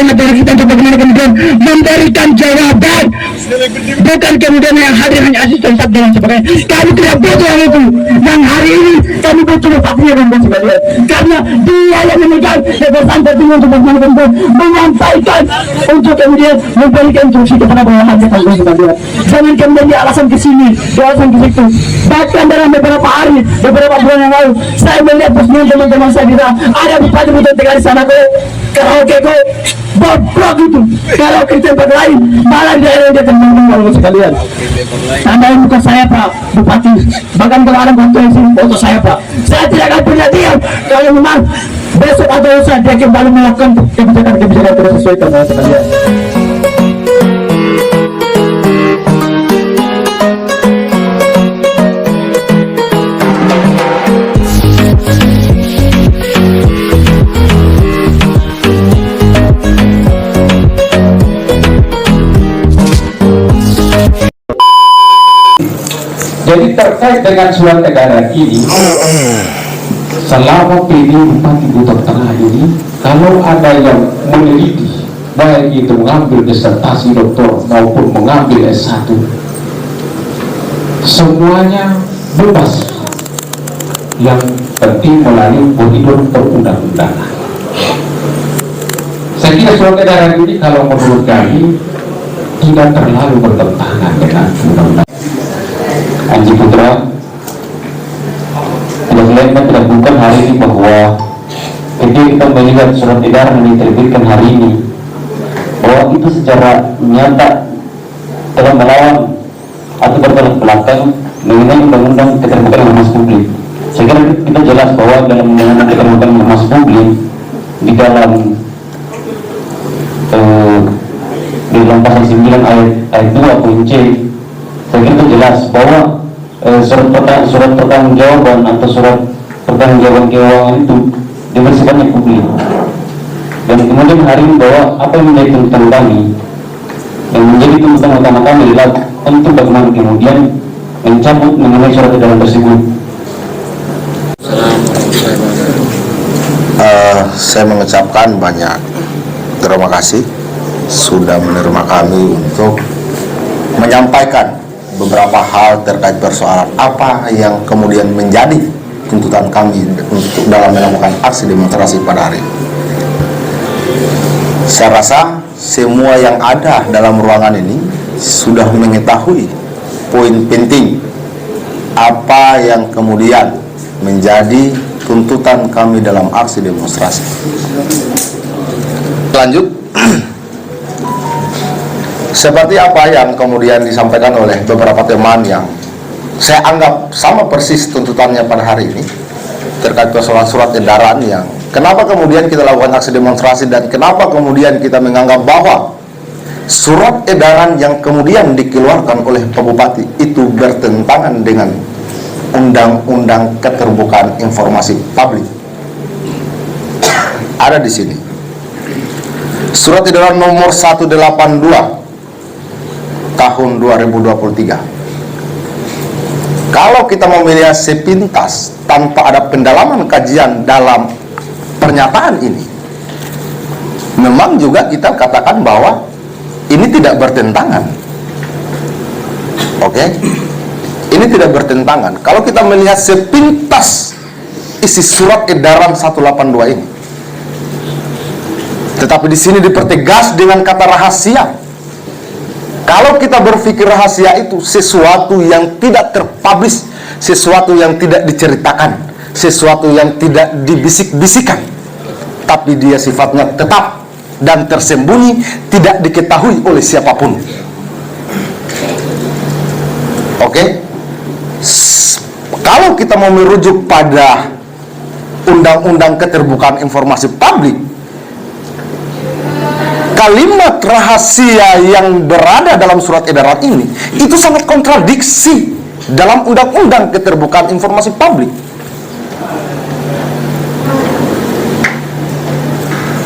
negara kita untuk bagaimana kemudian memberikan jawaban, bukan kemudian yang hadir hanya asisten dan sebagainya. Kami tidak butuh yang itu. Yang hari ini kami butuh faktanya dan sebagainya. Karena dia yang memegang kekuasaan tertinggi untuk bagaimana kemudian menyampaikan untuk kemudian memberikan instruksi kepada bawahan dan sebagainya. Jangan kemudian dia alasan ke sini, dia alasan ke situ. Bahkan dalam beberapa hari, beberapa bulan yang lalu, saya melihat postingan teman-teman saya di sana, ada bupati-bupati Tegal di sana kok, karaoke kok, bobrok itu. Kalau ke tempat lain, malah di daerah dia teman-teman sekalian. Anda yang bukan saya Pak Bupati, bahkan kalau ada bantuan sini foto saya Pak, saya tidak akan pernah diam kalau memang besok atau lusa dia kembali melakukan kebijakan-kebijakan tidak sesuai dengan sekalian. Jadi terkait dengan surat edaran ini, selama PD Bupati Buton Tengah ini, kalau ada yang meneliti, baik itu mengambil disertasi doktor maupun mengambil S1, semuanya bebas. Yang penting melalui koridor perundang-undangan. Saya kira surat edaran ini kalau menurut kami tidak terlalu bertentangan dengan undang-undang. Anji Putra tidak lain dan tidak bukan hari ini bahwa ketika kita melihat surat edaran yang diterbitkan hari ini, bahwa itu secara nyata telah melawan atau bertolak belakang mengenai undang-undang keterbukaan informasi publik. Saya kira kita jelas bahwa dalam undang-undang keterbukaan informasi publik di dalam pasal 9 ayat 2 poin C, saya kira itu jelas bahwa surat pertanggungjawaban atau surat pertanggungjawaban keuangan itu dibersihkannya publik. Dan kemudian hari ini bahwa apa yang menjadi tuntutan kami, yang menjadi tuntutan utama kami adalah untuk bagaimana kemudian mencabut mengenai surat edaran tersebut. Saya mengucapkan banyak terima kasih sudah menerima kami untuk menyampaikan beberapa hal terkait persoalan apa yang kemudian menjadi tuntutan kami untuk dalam melakukan aksi demonstrasi pada hari ini. Saya rasa semua yang ada dalam ruangan ini sudah mengetahui poin penting apa yang kemudian menjadi tuntutan kami dalam aksi demonstrasi. Lanjut. Seperti apa yang kemudian disampaikan oleh beberapa teman yang saya anggap sama persis tuntutannya pada hari ini terkait persoalan surat edaran yang kenapa kemudian kita lakukan aksi demonstrasi dan kenapa kemudian kita menganggap bahwa surat edaran yang kemudian dikeluarkan oleh Pak Bupati itu bertentangan dengan Undang-Undang Keterbukaan Informasi Publik. Ada di sini. Surat edaran nomor 182 tahun 2023. Kalau kita mau melihat sepintas tanpa ada pendalaman kajian dalam pernyataan ini, memang juga kita katakan bahwa ini tidak bertentangan. Oke? Ini tidak bertentangan. Kalau kita melihat sepintas isi surat edaran 182 ini. Tetapi di sini dipertegas dengan kata rahasia. Kalau kita berpikir rahasia itu sesuatu yang tidak terpublish, sesuatu yang tidak diceritakan, sesuatu yang tidak dibisik-bisikan, tapi dia sifatnya tetap dan tersembunyi, tidak diketahui oleh siapapun. Oke? Kalau kita mau merujuk pada Undang-Undang Keterbukaan Informasi Publik, kalimat rahasia yang berada dalam surat edaran ini itu sangat kontradiksi dalam Undang-Undang Keterbukaan Informasi Publik.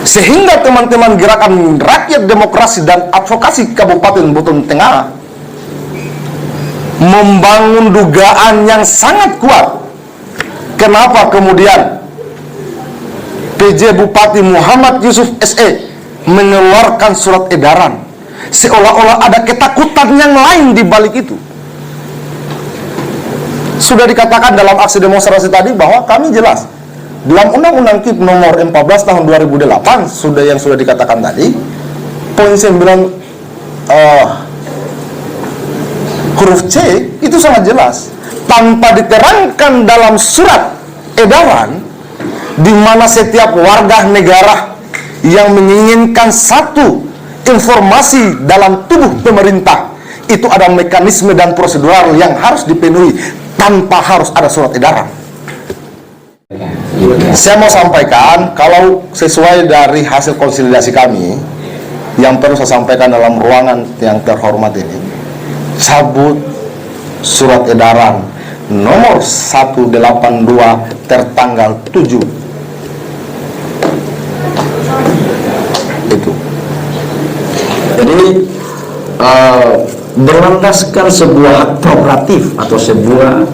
Sehingga teman-teman Gerakan Rakyat Demokrasi dan Advokasi Kabupaten Buton Tengah membangun dugaan yang sangat kuat. Kenapa kemudian PJ Bupati Muhammad Yusuf SE mengeluarkan surat edaran, seolah-olah ada ketakutan yang lain di balik itu. Sudah dikatakan dalam aksi demonstrasi tadi bahwa kami jelas dalam Undang-Undang KIP nomor 14 tahun 2008 sudah dikatakan tadi, poin 9 huruf C itu sangat jelas, tanpa diterangkan dalam surat edaran, di mana setiap warga negara yang menginginkan satu informasi dalam tubuh pemerintah itu ada mekanisme dan prosedural yang harus dipenuhi tanpa harus ada surat edaran. Saya mau sampaikan, kalau sesuai dari hasil konsolidasi kami yang perlu saya sampaikan dalam ruangan yang terhormat ini, cabut surat edaran nomor 182 tertanggal 7 itu. Jadi berlandaskan sebuah hak progratif atau sebuah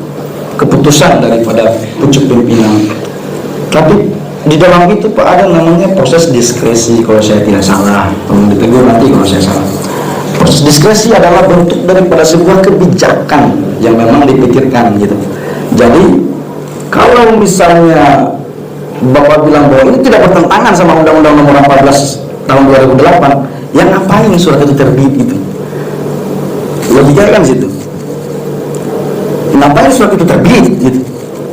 keputusan daripada pucuk pimpinan. Tapi di dalam itu Pak ada namanya proses diskresi, kalau saya tidak salah, tolong ditegur nanti kalau saya salah. Proses diskresi adalah bentuk daripada sebuah kebijakan yang memang dipikirkan gitu. Jadi kalau misalnya Bapak bilang bahwa ini tidak bertentangan sama Undang-Undang nomor 14 tahun 2008, yang ngapain surat itu terbit itu? Logikanya kan di situ. Ngapain surat itu terbit gitu?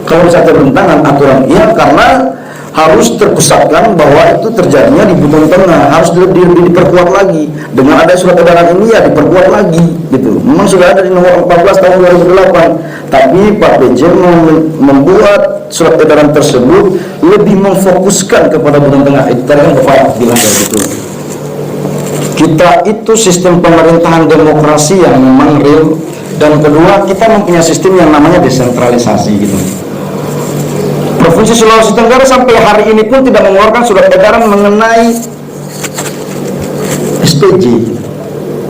Kalau bisa bertentangan aturan, ya karena harus terpusatkan bahwa itu terjadinya di Buton Tengah, harus diperkuat lagi. Dengan ada surat edaran ini ya diperkuat lagi gitu. Memang sudah ada di nomor 14 tahun 2008, tapi Pak PJ membuat surat edaran tersebut lebih memfokuskan kepada Buton Tengah. Itu tadi kan Bapak bilang kayak gitu. Kita itu sistem pemerintahan demokrasi yang memang real, dan kedua kita mempunyai sistem yang namanya desentralisasi gitu. Provinsi Sulawesi Tenggara sampai hari ini pun tidak mengeluarkan surat edaran mengenai SPJ.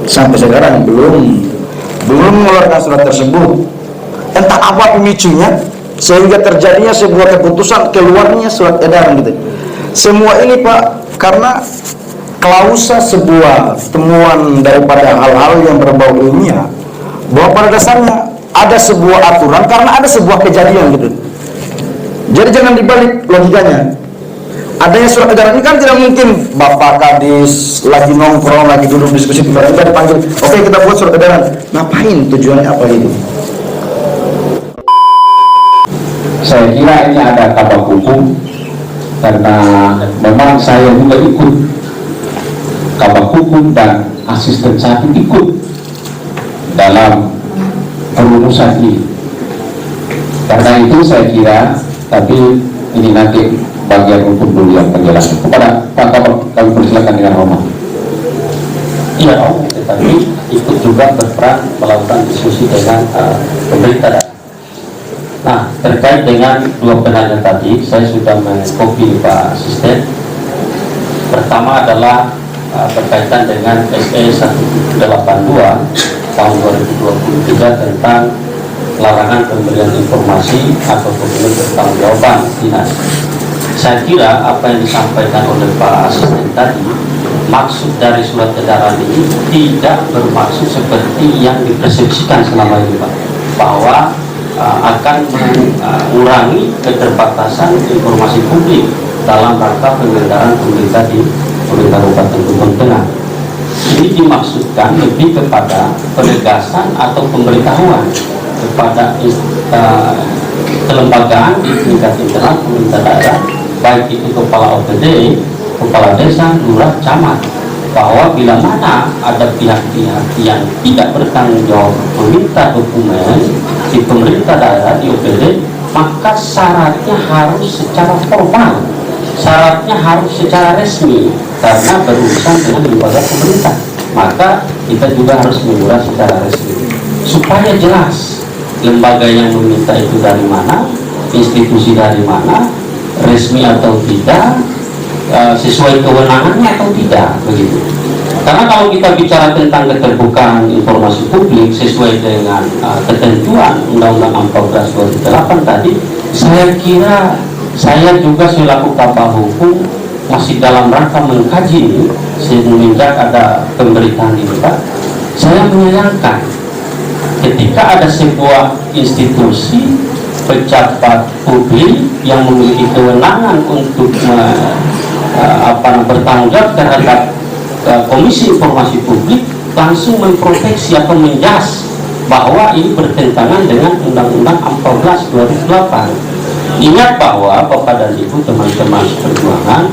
Sampai sekarang belum mengeluarkan surat tersebut. Entah apa pemicunya sehingga terjadinya sebuah keputusan keluarnya surat edaran gitu. Semua ini Pak karena klausa sebuah temuan daripada hal-hal yang berbau ilmiah, bahwa pada dasarnya ada sebuah aturan karena ada sebuah kejadian gitu. Jadi jangan dibalik logikanya. Adanya surat edaran ini kan tidak mungkin Bapak Kadis lagi nongkrong, lagi duduk diskusi, tiba-tiba dipanggil, oke kita buat surat edaran. Ngapain? Tujuannya apa itu? Saya kira ini ada kabak hukum, karena memang saya juga ikut kabak hukum dan asisten saya ikut dalam perumusan ini. Karena itu saya kira, tapi ini nanti bagian hukum dulu yang penjelasan. Kepada Pak Kabak kami persilakan dengan hormat. Iya Om, tetapi ikut juga berperan melakukan diskusi dengan pemerintah. Nah, terkait dengan dua penanya tadi, saya sudah mengkopi Pak Asisten. Pertama adalah berkaitan dengan SE 182 tahun 2023 tentang larangan pemberian informasi atau dokumen pertanggungjawaban dinas. Saya kira apa yang disampaikan oleh Pak Asisten tadi, maksud dari surat edaran ini tidak bermaksud seperti yang dipersepsikan selama ini Pak, bahwa akan mengurangi keterbatasan informasi publik dalam rangka penyelenggaraan pemerintah di pemerintah Kabupaten Buton Tengah. Ini dimaksudkan lebih kepada penegasan atau pemberitahuan kepada kelembagaan di tingkat internal pemerintah daerah, baik itu kepala OPD, kepala desa, lurah, camat, bahwa bila mana ada pihak-pihak yang tidak bertanggung jawab meminta dokumen di pemerintah daerah di OPD, maka syaratnya harus secara formal, syaratnya harus secara resmi karena berurusan dengan lembaga pemerintah. Maka kita juga harus mengulas secara resmi supaya jelas lembaga yang meminta itu dari mana, institusi dari mana, resmi atau tidak, sesuai kewenangannya atau tidak, begitu. Karena kalau kita bicara tentang keterbukaan informasi publik sesuai dengan ketentuan Undang-Undang 14 2008 tadi, saya kira saya juga selaku kabak hukum masih dalam rangka mengkaji ini semenjak ada pemberitaan ini Pak, saya menyayangkan ketika ada sebuah institusi pejabat publik yang memiliki kewenangan untuk bertanggung jawab terhadap Komisi Informasi Publik langsung memproteksi atau menjas bahwa ini bertentangan dengan Undang-Undang 14 2008. Ingat bahwa Bapak dan Ibu teman-teman perjuangan,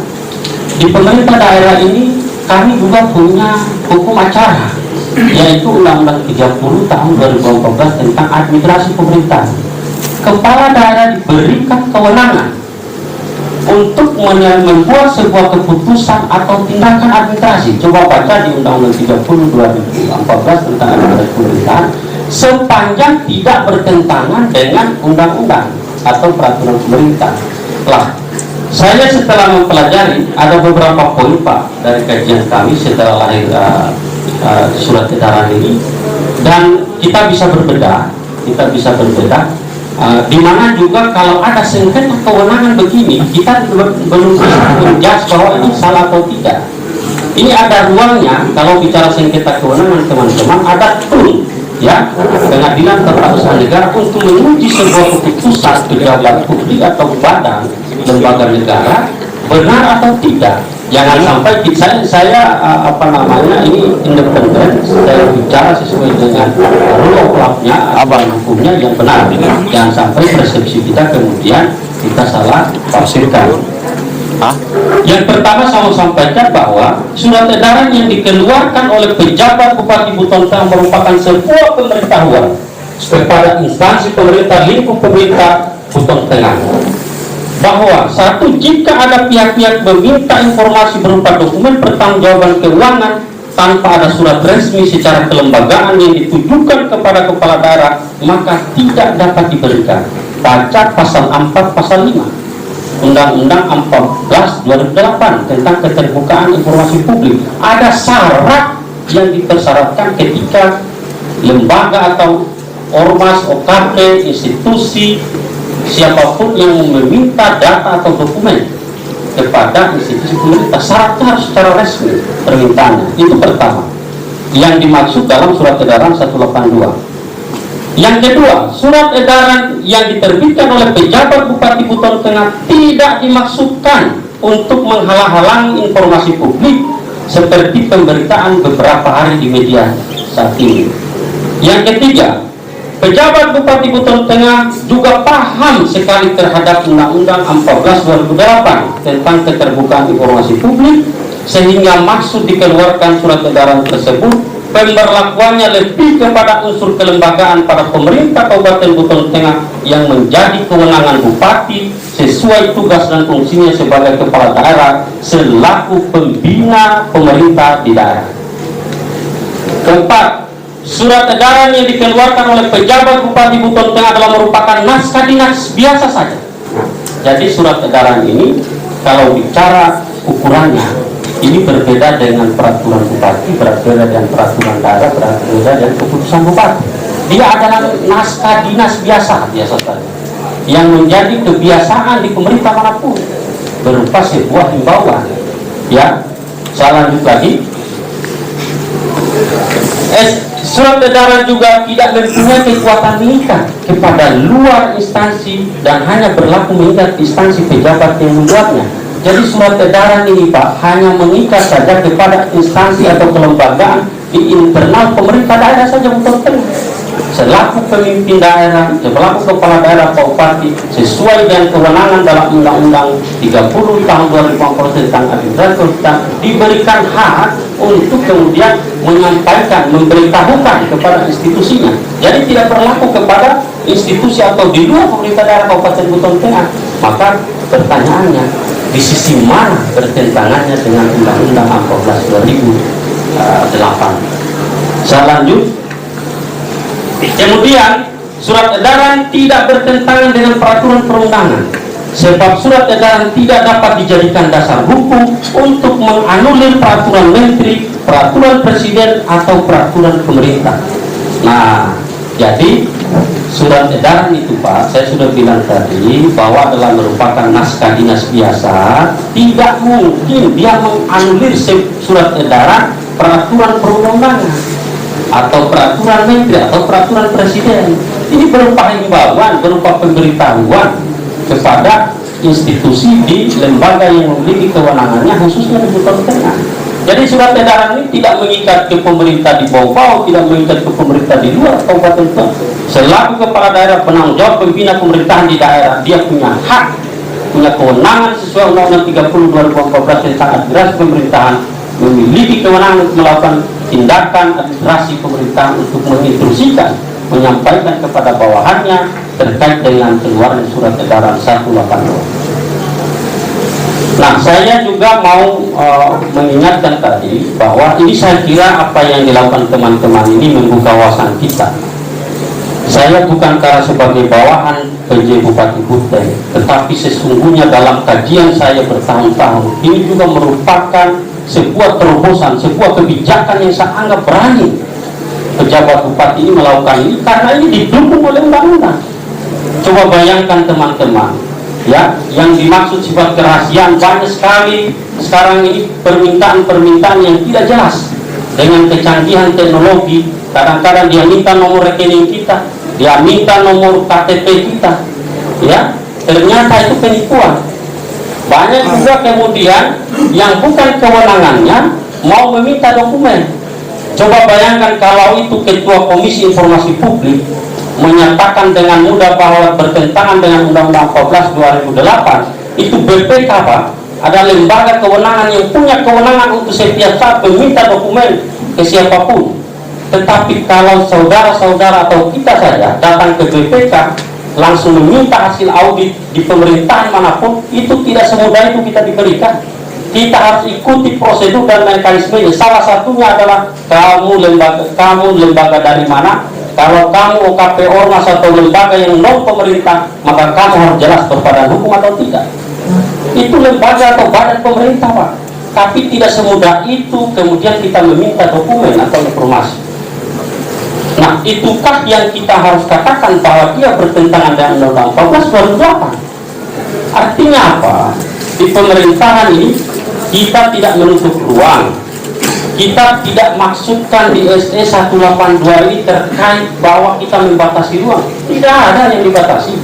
di pemerintah daerah ini kami juga punya hukum acara, yaitu Undang-Undang 30 tahun 2014 tentang administrasi pemerintahan. Kepala daerah diberikan kewenangan untuk membuat sebuah keputusan atau tindakan administrasi. Coba baca di Undang-Undang 30 2014 tentang administrasi pemerintahan, sepanjang tidak bertentangan dengan undang-undang atau peraturan pemerintah. Lah, saya setelah mempelajari ada beberapa poin Pak dari kajian kami setelah lahir surat edaran ini, dan kita bisa berbeda, di mana juga kalau ada sengketa kewenangan begini, kita belum bisa menjudge bahwa ini salah atau tidak. Ini ada ruangnya. Kalau bicara sengketa kewenangan teman-teman, ada tool ya, Pengadilan Tata Usaha Negara untuk menguji sebuah keputusan pejabat publik atau badan lembaga negara benar atau tidak. Jangan sampai saya ini independen, saya bicara sesuai dengan rule of law-nya, hukumnya yang benar. Jangan sampai persepsi kita kemudian kita salah tafsirkan. Yang pertama saya mau sampaikan bahwa surat edaran yang dikeluarkan oleh pejabat Bupati Buton Tengah merupakan sebuah pemberitahuan kepada instansi pemerintah lingkup pemerintah Buton Tengah bahwa satu, jika ada pihak-pihak meminta informasi berupa dokumen pertanggungjawaban keuangan tanpa ada surat resmi secara kelembagaan yang ditujukan kepada kepala daerah, maka tidak dapat diberikan. Baca pasal 4 pasal 5 Undang-Undang 14 2008 tentang keterbukaan informasi publik. Ada syarat yang dipersyaratkan ketika lembaga atau ormas, OKT, institusi, siapapun yang meminta data atau dokumen kepada institusi pemerintah, syaratnya harus secara resmi permintaannya. Itu pertama yang dimaksud dalam surat edaran 182. Yang kedua, surat edaran yang diterbitkan oleh pejabat Bupati Buton Tengah tidak dimaksudkan untuk menghalang-halangi informasi publik seperti pemberitaan beberapa hari di media saat ini. Yang ketiga, pejabat Bupati Buton Tengah juga paham sekali terhadap Undang-Undang 14 2008 tentang keterbukaan informasi publik, sehingga maksud dikeluarkan surat edaran tersebut pemberlakuannya lebih kepada unsur kelembagaan pada pemerintah Kabupaten Buton Tengah yang menjadi kewenangan Bupati sesuai tugas dan fungsinya sebagai kepala daerah selaku pembina pemerintah di daerah. Keempat, surat edaran yang dikeluarkan oleh pejabat Bupati Buton Tengah adalah merupakan naskah dinas biasa saja. Jadi surat edaran ini kalau bicara ukurannya, ini berbeda dengan peraturan bupati, berbeda dengan peraturan daerah, berbeda dengan keputusan bupati. Dia adalah naskah dinas biasa saja, yang menjadi kebiasaan di pemerintah manapun, berupa sebuah himbauan. Ya, saya lanjut lagi. Surat edaran juga tidak mempunyai kekuatan mengikat kepada luar instansi dan hanya berlaku mengikat instansi pejabat yang membuatnya. Jadi surat edaran ini Pak hanya mengikat saja kepada instansi atau kelembagaan di internal pemerintah daerah saja Buton Tengah. Selaku pemimpin daerah, selaku kepala daerah Pak Bupati sesuai dengan kewenangan dalam Undang-Undang 30 tahun 2014 tentang administrasi pemerintahan diberikan hak untuk kemudian menyampaikan, memberitahukan kepada institusinya. Jadi tidak berlaku kepada institusi atau di luar pemerintah daerah Kabupaten Buton Tengah. Maka pertanyaannya, di sisi mana bertentangannya dengan Undang-Undang 14 2008? Saya lanjut. Kemudian surat edaran tidak bertentangan dengan peraturan perundangan, sebab surat edaran tidak dapat dijadikan dasar hukum untuk menganulir peraturan menteri, peraturan presiden atau peraturan pemerintah. Nah, jadi surat edaran itu Pak, saya sudah bilang tadi bahwa adalah merupakan naskah dinas biasa. Tidak mungkin dia menganulir surat edaran peraturan perundang-undangan atau peraturan menteri atau peraturan presiden. Ini berupa himbauan, berupa pemberitahuan kepada institusi di lembaga yang memiliki kewenangannya, khususnya di Buton Tengah. Jadi surat edaran ini tidak mengikat ke pemerintah di Bau, tidak mengikat ke pemerintah di luar Kabupaten Buton. Selaku kepala daerah penanggung jawab pembina pemerintahan di daerah, dia punya hak, punya kewenangan sesuai Undang-Undang 30 2014 tentang administrasi pemerintahan, memiliki kewenangan untuk melakukan tindakan administrasi pemerintahan untuk menginstruksikan, menyampaikan kepada bawahannya terkait dengan keluaran surat edaran 182. Nah, saya juga mau mengingatkan tadi bahwa ini saya kira apa yang dilakukan teman-teman ini membuka wawasan kita. Saya bukan karena sebagai bawahan PJ Bupati Kutai, tetapi sesungguhnya dalam kajian saya bertahun-tahun, ini juga merupakan sebuah terobosan, sebuah kebijakan yang saya anggap berani pejabat bupati ini melakukan ini, karena ini didukung oleh undang-undang. Coba bayangkan teman-teman, ya, yang dimaksud sifat kerahasiaan banyak sekali sekarang ini, permintaan-permintaan yang tidak jelas. Dengan kecanggihan teknologi, kadang-kadang dia minta nomor rekening kita, dia minta nomor KTP kita, ya, ternyata itu penipuan. Banyak juga kemudian yang bukan kewenangannya mau meminta dokumen. Coba bayangkan kalau itu Ketua Komisi Informasi Publik menyatakan dengan mudah bahwa bertentangan dengan Undang-Undang 14 2008, itu BPK Pak, ada lembaga kewenangan yang punya kewenangan untuk setiap saat meminta dokumen ke siapapun. Tetapi kalau saudara-saudara atau kita saja datang ke BPK langsung meminta hasil audit di pemerintahan manapun, itu tidak semudah itu kita diberikan. Kita harus ikuti prosedur dan mekanismenya. Salah satunya adalah kamu lembaga dari mana. Kalau kamu OKP ormas atau lembaga yang non pemerintah, maka kamu harus jelas berbadan hukum atau tidak. Itu lembaga atau badan pemerintah Pak. Tapi tidak semudah itu kemudian kita meminta dokumen atau informasi. Nah, itukah yang kita harus katakan bahwa dia bertentangan dengan Undang-Undang 14 2008? Artinya apa? Di pemerintahan ini kita tidak menutup ruang, kita tidak maksudkan di SE 182 ini terkait bahwa kita membatasi ruang. Tidak ada yang dibatasi.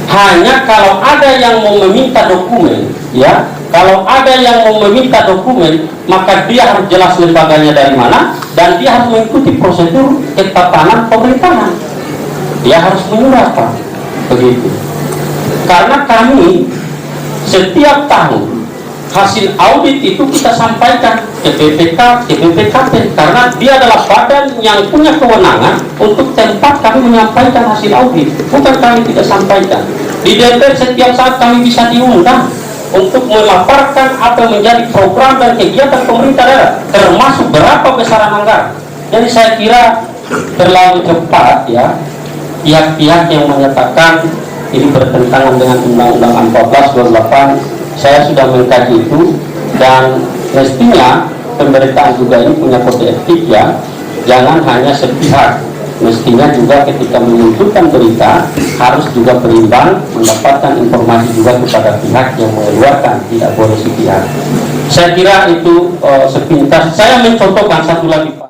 Hanya kalau ada yang mau meminta dokumen, ya, kalau ada yang mau meminta dokumen, maka dia harus jelas lembaganya dari mana, dan dia harus mengikuti prosedur ketatanan pemerintahan. Dia harus menyurat Pak, begitu. Karena kami setiap tahun hasil audit itu kita sampaikan ke BPK, ke BPKP, karena dia adalah badan yang punya kewenangan untuk tempat kami menyampaikan hasil audit, bukan kami tidak sampaikan. Di DPR setiap saat kami bisa diundang untuk melaporkan apa yang menjadi program dan kegiatan pemerintah daerah, termasuk berapa besaran anggaran. Jadi saya kira terlalu cepat ya pihak-pihak yang menyatakan ini bertentangan dengan Undang-Undang 14 2008. Saya sudah mengkaji itu, dan mestinya pemberitaan juga ini punya kode etik ya, jangan hanya sepihak. Mestinya juga ketika menunjukkan berita harus juga berimbang, mendapatkan informasi juga kepada pihak yang mengeluarkan, tidak boleh sepihak. Saya kira itu sepintas. Saya mencontohkan satu lagi Pak.